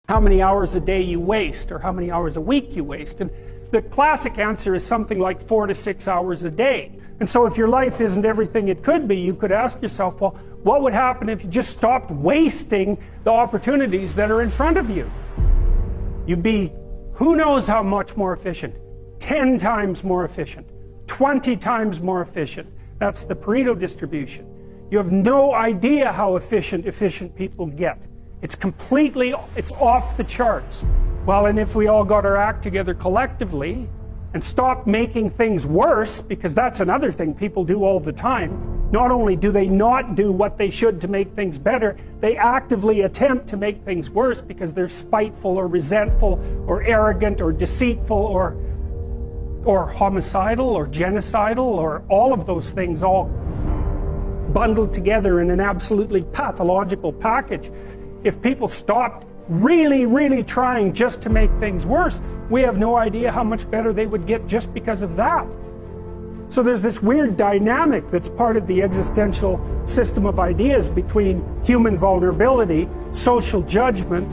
how many hours a day you waste or how many hours a week you waste. And the classic answer is something like 4 to 6 hours a day. And so if your life isn't everything it could be, you could ask yourself, well, what would happen if you just stopped wasting the opportunities that are in front of you? You'd be who knows how much more efficient. 10 times more efficient. 20 times more efficient. That's the Pareto distribution. You have no idea how efficient people get. It's off the charts. Well, and if we all got our act together collectively and stopped making things worse, because that's another thing people do all the time, not only do they not do what they should to make things better, they actively attempt to make things worse because they're spiteful or resentful or arrogant or deceitful or homicidal or genocidal or all of those things all bundled together in an absolutely pathological package. If people stopped really trying just to make things worse, we have no idea how much better they would get just because of that. So there's this weird dynamic that's part of the existential system of ideas between human vulnerability, social judgment,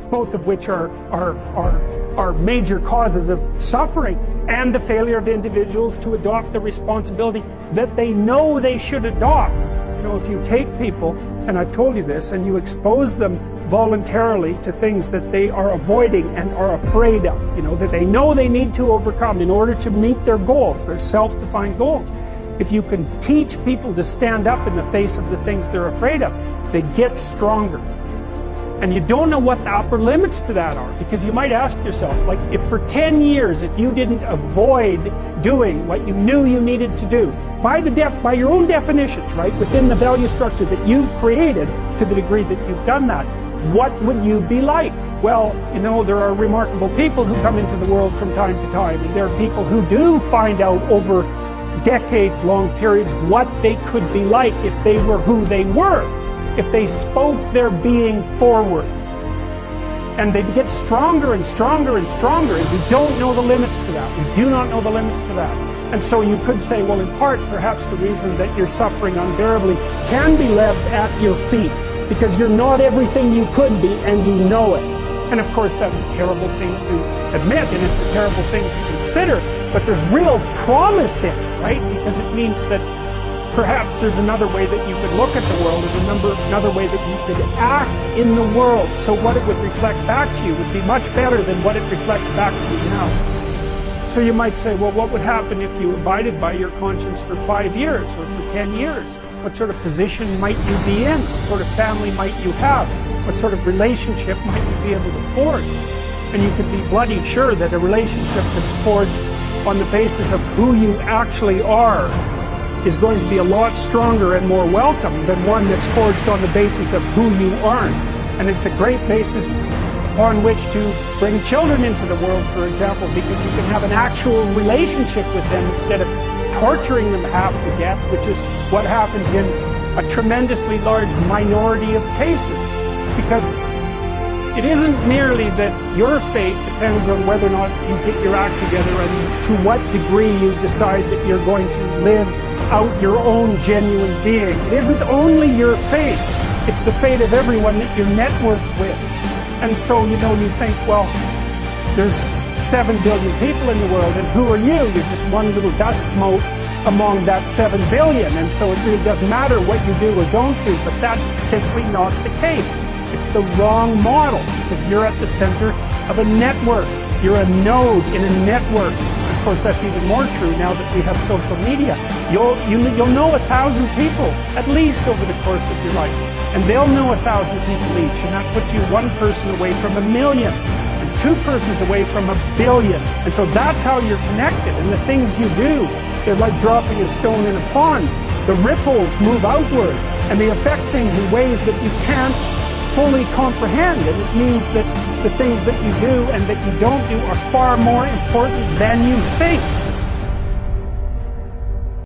both of which are major causes of suffering, and the failure of individuals to adopt the responsibility that they know they should adopt. You know, if you take people, and I've told you this, and you expose them voluntarily to things that they are avoiding and are afraid of, you know, that they know they need to overcome in order to meet their goals, their self-defined goals. If you can teach people to stand up in the face of the things they're afraid of, they get stronger. And you don't know what the upper limits to that are, because you might ask yourself, like, if for 10 years, if you didn't avoid doing what you knew you needed to do, by your own definitions, right, within the value structure that you've created, to the degree that you've done that, what would you be like? Well, you know, there are remarkable people who come into the world from time to time, and there are people who do find out over decades-long periods what they could be like if they were who they were, if they spoke their being forward. And they get stronger and stronger and stronger, and we don't know the limits to that. We do not know the limits to that. And so you could say, well, in part, perhaps the reason that you're suffering unbearably can be left at your feet, because you're not everything you could be, and you know it. And of course, that's a terrible thing to admit, and it's a terrible thing to consider, but there's real promise in it, right? Because it means that perhaps there's another way that you could look at the world, and another way that you could act in the world, so what it would reflect back to you would be much better than what it reflects back to you now. So you might say, well, what would happen if you abided by your conscience for 5 years or for 10 years? What sort of position might you be in? What sort of family might you have? What sort of relationship might you be able to forge? And you can be bloody sure that a relationship that's forged on the basis of who you actually are is going to be a lot stronger and more welcome than one that's forged on the basis of who you aren't. And it's a great basis on which to bring children into the world, for example, because you can have an actual relationship with them instead of torturing them half to death, which is what happens in a tremendously large minority of cases. Because it isn't merely that your fate depends on whether or not you get your act together and to what degree you decide that you're going to live out your own genuine being. It isn't only your fate, it's the fate of everyone that you're networked with. And so, you know, you think, well, there's 7 billion people in the world, and who are you? You're just one little dust mote among that 7 billion, and so it really doesn't matter what you do or don't do, but that's simply not the case. It's the wrong model, because you're at the center of a network. You're a node in a network. Of course, that's even more true now that we have social media. You'll know 1,000 people, at least over the course of your life. And they'll know 1,000 people each, and that puts you 1 person away from 1 million, and 2 persons away from 1 billion. And so that's how you're connected, and the things you do, they're like dropping a stone in a pond. The ripples move outward, and they affect things in ways that you can't fully comprehend, and it means that the things that you do and that you don't do are far more important than you think.